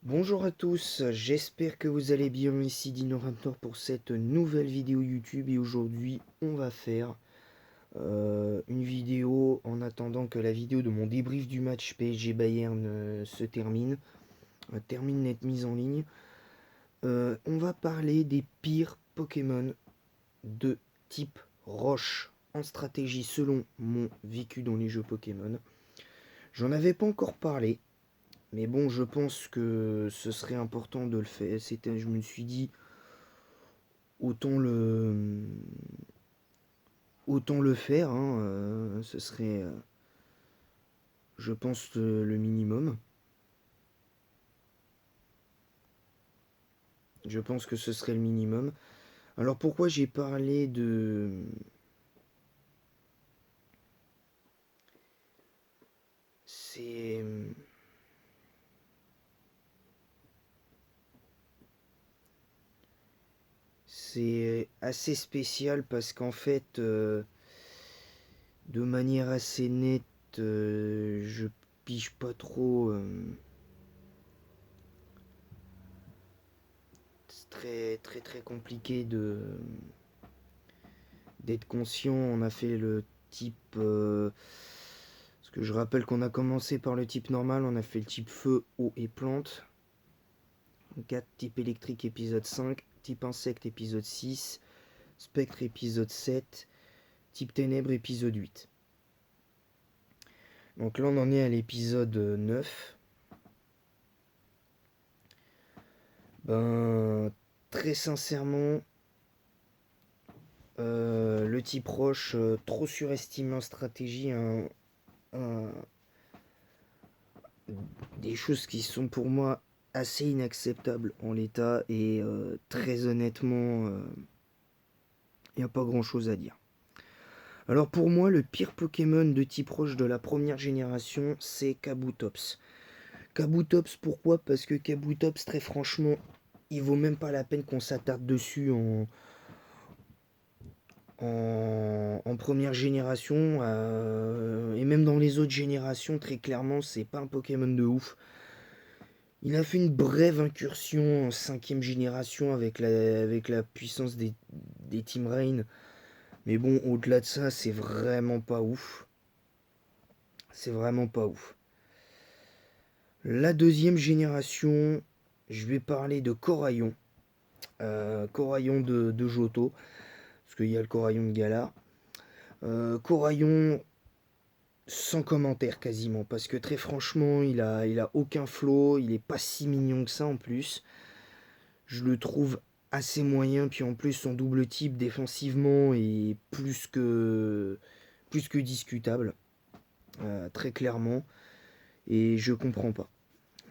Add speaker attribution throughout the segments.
Speaker 1: Bonjour à tous, j'espère que vous allez bien, ici DinoRaptor pour cette nouvelle vidéo YouTube et aujourd'hui on va faire une vidéo en attendant que la vidéo de mon débrief du match PSG Bayern se termine d'être mise en ligne. On va parler des pires Pokémon de type roche en stratégie selon mon vécu dans les jeux Pokémon. J'en avais pas encore parlé. Mais bon, je pense que ce serait important de le faire. Je me suis dit, autant le, autant le faire. Hein, ce serait, je pense, le minimum. Je pense que ce serait le minimum. Alors pourquoi j'ai parlé de... C'est... C'est assez spécial parce qu'en fait, de manière assez nette, je pige pas trop. C'est très très très compliqué d'être conscient. On a fait le type... parce que je rappelle qu'on a commencé par le type normal, on a fait le type feu, eau et plante. 4, type électrique épisode 5, type insecte épisode 6, spectre épisode 7, type ténèbres épisode 8. Donc là on en est à l'épisode 9. Ben, très sincèrement, le type roche, trop surestimé en stratégie, des choses qui sont pour moi assez inacceptables en l'état et très honnêtement, il n'y a pas grand chose à dire. Alors pour moi, le pire Pokémon de type roche de la première génération, c'est Kabutops. Kabutops, pourquoi? Parce que Kabutops, très franchement, il vaut même pas la peine qu'on s'attarde dessus en première génération. Et même dans les autres générations, très clairement, c'est pas un Pokémon de ouf. Il a fait une brève incursion en cinquième génération avec la puissance des Team Rain. Mais bon, au-delà de ça, c'est vraiment pas ouf. C'est vraiment pas ouf. La deuxième génération, je vais parler de Coraillon. Coraillon de Johto. Parce qu'il y a le Coraillon de Galar. Coraillon sans commentaire quasiment. Parce que très franchement, il a aucun flow. Il est pas si mignon que ça en plus. Je le trouve assez moyen. Puis en plus, son double type défensivement est plus que discutable. Très clairement. Et je comprends pas.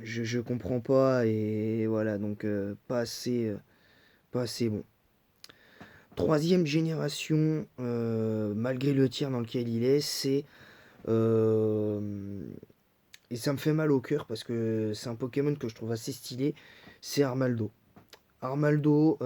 Speaker 1: Je comprends pas. Et voilà, donc pas assez bon. Troisième génération, malgré le tir dans lequel il est, c'est... euh, et ça me fait mal au cœur parce que c'est un Pokémon que je trouve assez stylé, c'est Armaldo. Armaldo,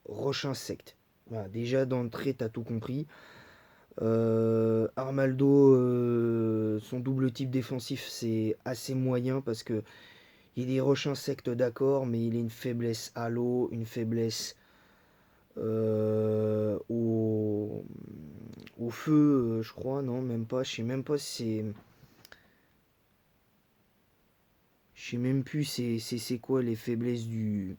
Speaker 1: roche insecte. Voilà, déjà d'entrée, t'as tout compris. Armaldo, son double type défensif, c'est assez moyen parce que il est roche insecte, d'accord, mais il a une faiblesse à l'eau, une faiblesse euh, au, au feu, je crois, non, même pas. Je sais même pas si c'est. Je sais même plus c'est quoi les faiblesses de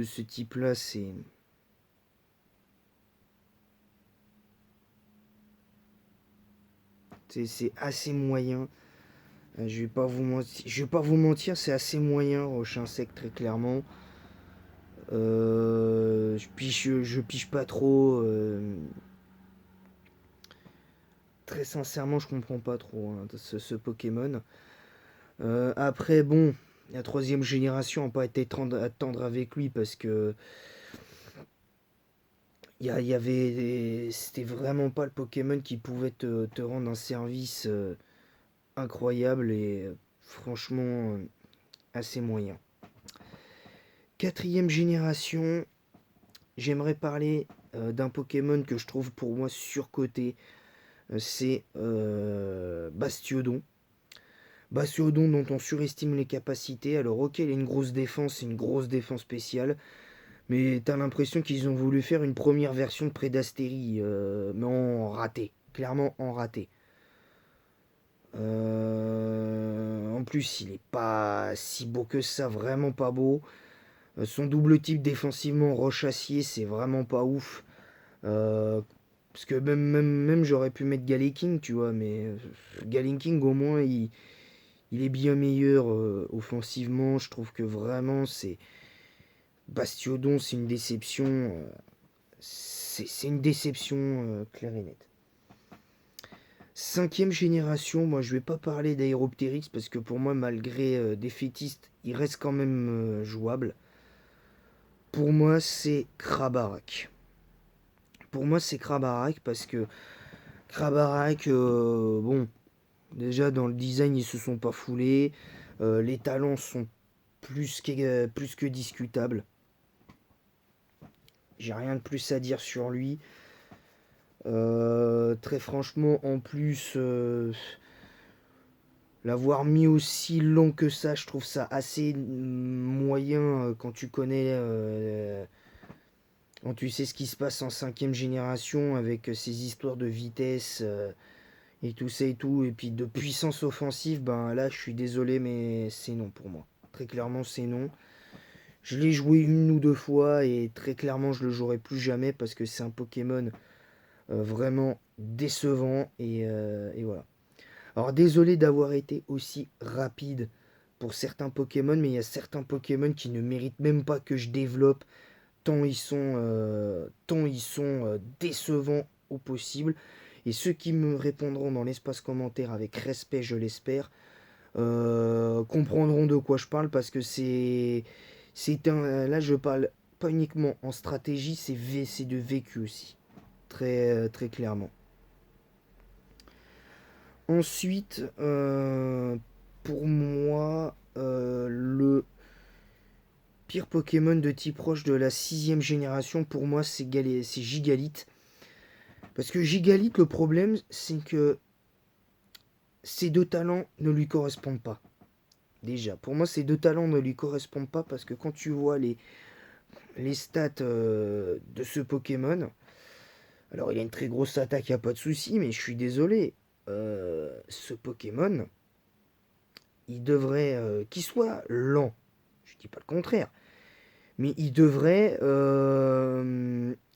Speaker 1: ce type-là. C'est assez moyen. Je vais pas vous mentir, c'est assez moyen, Roche Insect, très clairement. Je pige pas trop. Très sincèrement, je comprends pas trop hein, ce Pokémon. Après, bon, la troisième génération n'a pas été tendre avec lui parce que y avait, c'était vraiment pas le Pokémon qui pouvait te rendre un service incroyable et franchement assez moyen. Quatrième génération, j'aimerais parler d'un Pokémon que je trouve pour moi surcoté, c'est Bastiodon. Bastiodon dont on surestime les capacités. Alors ok, il a une grosse défense, c'est une grosse défense spéciale. Mais t'as l'impression qu'ils ont voulu faire une première version de Prédastérie, mais en raté. Clairement en raté. En plus, il est pas si beau que ça, vraiment pas beau. Son double type défensivement, roche-acier, c'est vraiment pas ouf. Euh, Parce que même j'aurais pu mettre Galeking, tu vois, mais Galeking au moins il est bien meilleur offensivement. Je trouve que vraiment c'est Bastiodon, c'est une déception. C'est une déception claire et nette. Cinquième génération, moi je vais pas parler d'Aéroptérix parce que pour moi, malgré défaitiste, il reste quand même jouable. Pour moi, c'est Krabarak. Pour moi, c'est Krabarak parce que Krabarak, bon, déjà dans le design, ils se sont pas foulés. Les talents sont plus que discutables. J'ai rien de plus à dire sur lui. Très franchement, en plus, l'avoir mis aussi long que ça, je trouve ça assez moyen quand tu sais ce qui se passe en cinquième génération avec ces histoires de vitesse et tout ça et tout, et puis de puissance offensive, ben là je suis désolé mais c'est non pour moi. Très clairement c'est non. Je l'ai joué une ou deux fois et très clairement je le jouerai plus jamais parce que c'est un Pokémon vraiment décevant et voilà. Alors désolé d'avoir été aussi rapide pour certains Pokémon, mais il y a certains Pokémon qui ne méritent même pas que je développe tant ils sont décevants au possible. Et ceux qui me répondront dans l'espace commentaire avec respect, je l'espère, comprendront de quoi je parle parce que là je parle pas uniquement en stratégie, c'est de vécu aussi, très clairement. Ensuite, pour moi, le pire Pokémon de type roche de la sixième génération, pour moi, c'est Gigalith. Parce que Gigalith, le problème, c'est que ces deux talents ne lui correspondent pas. Déjà, pour moi, ces deux talents ne lui correspondent pas parce que quand tu vois les stats de ce Pokémon, alors il a une très grosse attaque, il n'y a pas de souci, mais je suis désolé. Ce Pokémon, il devrait qu'il soit lent. Je dis pas le contraire. Mais il devrait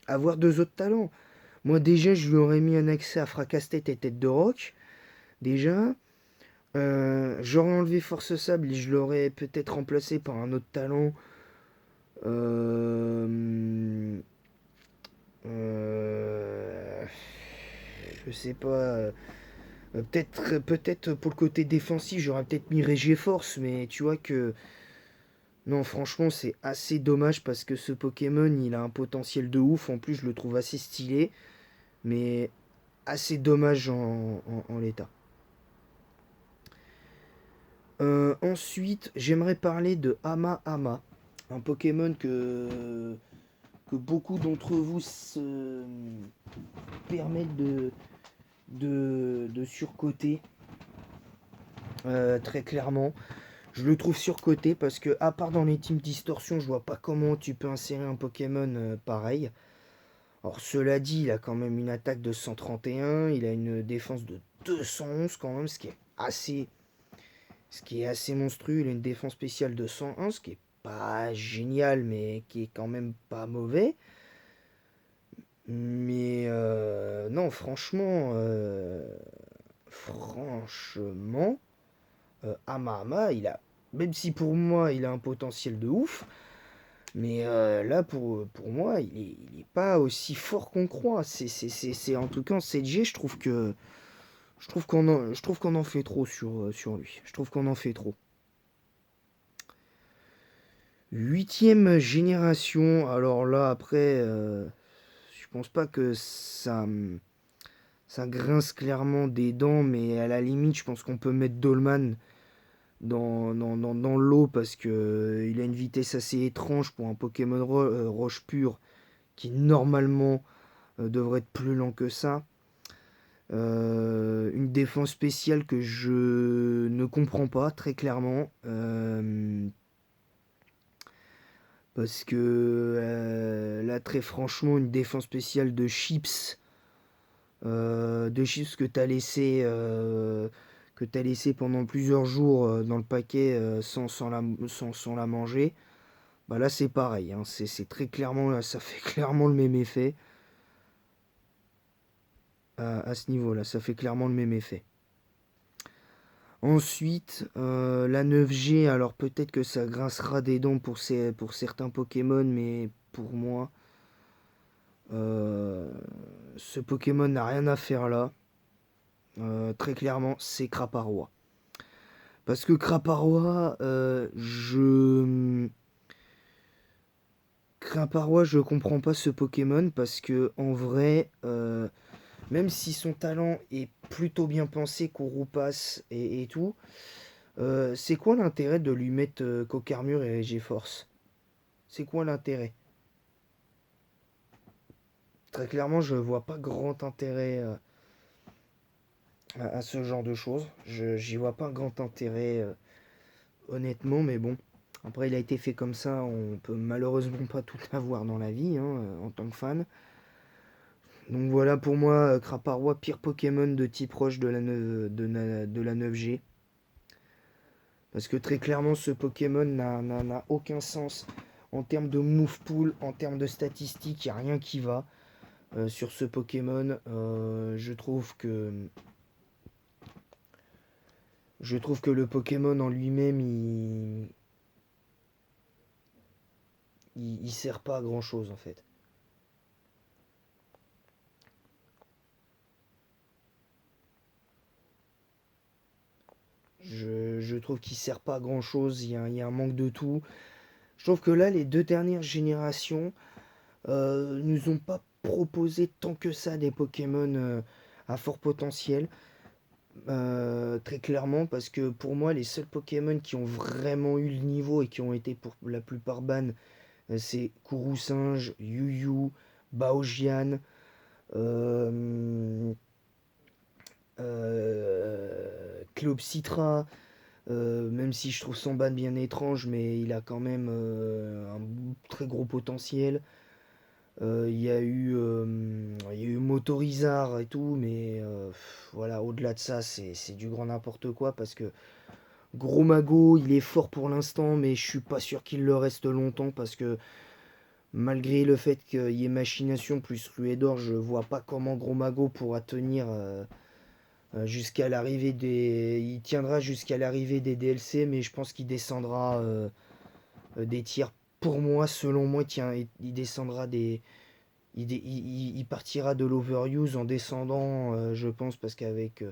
Speaker 1: avoir deux autres talents. Moi déjà, je lui aurais mis un accès à Fracasse-Tête et Tête de Roc. Déjà. J'aurais enlevé Force Sable et je l'aurais peut-être remplacé par un autre talent. Euh, euh, je sais pas. Peut-être pour le côté défensif, j'aurais peut-être mis Force, mais tu vois que non, franchement, c'est assez dommage parce que ce Pokémon, il a un potentiel de ouf. En plus, je le trouve assez stylé, mais assez dommage en l'état. Ensuite, j'aimerais parler de Hama Hama, un Pokémon que beaucoup d'entre vous se permettent de surcoter, très clairement. Je le trouve surcoté parce que, à part dans les teams distorsion, je vois pas comment tu peux insérer un Pokémon pareil. Alors, cela dit, il a quand même une attaque de 131, il a une défense de 211 quand même, ce qui est assez monstrueux. Il a une défense spéciale de 101, ce qui est pas génial, mais qui est quand même pas mauvais. Mais non, franchement, Ama, même si pour moi il a un potentiel de ouf, mais là pour moi il est pas aussi fort qu'on croit. En tout cas en CG, je trouve qu'on en fait trop sur lui. Je trouve qu'on en fait trop. Huitième génération, alors là après, je pense pas que ça grince clairement des dents, mais à la limite, je pense qu'on peut mettre Dolman dans l'eau parce que il a une vitesse assez étrange pour un Pokémon roche pure qui normalement devrait être plus lent que ça. Une défense spéciale que je ne comprends pas très clairement. Parce que là, très franchement, une défense spéciale de chips, que t'as laissé pendant plusieurs jours dans le paquet sans la manger. Bah là, c'est pareil, hein, c'est très clairement, là, ça fait clairement le même effet. À ce niveau-là, ça fait clairement le même effet. Ensuite, la 9G, alors peut-être que ça grincera des dents pour certains Pokémon, mais pour moi, euh, ce Pokémon n'a rien à faire là. Très clairement, c'est Craparoa. Parce que Craparoa, je comprends pas ce Pokémon parce que en vrai, même si son talent est plutôt bien pensé, Kouroupas et tout, c'est quoi l'intérêt de lui mettre Cocarmure et G-Force? C'est quoi l'intérêt? Très clairement, je vois pas grand intérêt à ce genre de choses. J'y vois pas grand intérêt, honnêtement, mais bon. Après, il a été fait comme ça, on peut malheureusement pas tout avoir dans la vie, hein, en tant que fan. Donc voilà, pour moi, Craparoua, pire Pokémon de type roche de la 9G. Parce que très clairement, ce Pokémon n'a aucun sens. En termes de move pool, en termes de statistiques, il n'y a rien qui va sur ce Pokémon. Je trouve que le Pokémon en lui-même, il sert pas à grand chose en fait. Je trouve qu'il sert pas à grand chose. Il y a un manque de tout. Je trouve que là, les deux dernières générations nous ont pas proposé tant que ça des Pokémon à fort potentiel. Très clairement, parce que pour moi, les seuls Pokémon qui ont vraiment eu le niveau et qui ont été pour la plupart ban, c'est Kourou-Singe, Yu-Yu, Baojian, euh, Cleopsitra, même si je trouve son ban bien étrange, mais il a quand même un très gros potentiel. Il y a eu Motorizard et tout, mais voilà, au-delà de ça, c'est du grand n'importe quoi parce que Gros Mago, il est fort pour l'instant, mais je suis pas sûr qu'il le reste longtemps parce que malgré le fait qu'il y ait Machination plus Ruédor, je vois pas comment Gros Mago pourra tenir jusqu'à l'arrivée des. Il tiendra jusqu'à l'arrivée des DLC, mais je pense qu'il descendra des tiers. Pour moi, selon moi, tiens, il descendra des. Il partira de l'overuse en descendant, je pense, parce qu'avec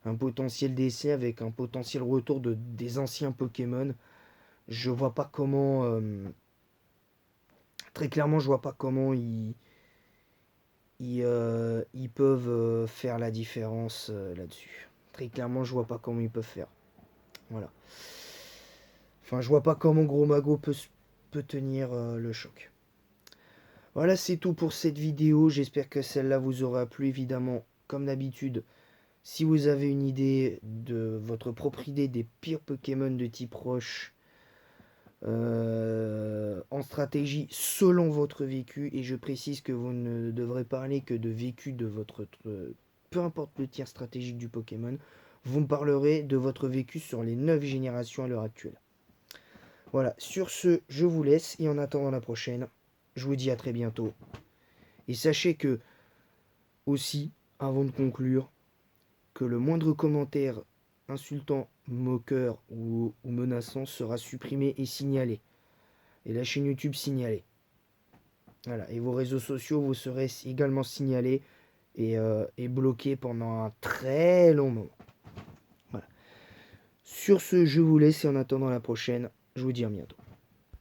Speaker 1: un potentiel d'essai, avec un potentiel retour des anciens Pokémon, je vois pas comment. Très clairement, je vois pas comment ils peuvent faire la différence là-dessus. Très clairement, je vois pas comment ils peuvent faire. Voilà. Enfin, je vois pas comment Gros Mago peut tenir le choc. Voilà, c'est tout pour cette vidéo. J'espère que celle-là vous aura plu. Évidemment, comme d'habitude, si vous avez une idée de votre propre idée des pires Pokémon de type roche en stratégie selon votre vécu, et je précise que vous ne devrez parler que de vécu de votre... peu importe le tiers stratégique du Pokémon, vous me parlerez de votre vécu sur les 9 générations à l'heure actuelle. Voilà, sur ce, je vous laisse, et en attendant la prochaine, je vous dis à très bientôt. Et sachez que, aussi, avant de conclure, que le moindre commentaire insultant, moqueur ou menaçant sera supprimé et signalé. Et la chaîne YouTube signalée. Voilà. Et vos réseaux sociaux vous serez également signalés et bloqués pendant un très long moment. Voilà. Sur ce, je vous laisse et en attendant la prochaine, je vous dis à bientôt.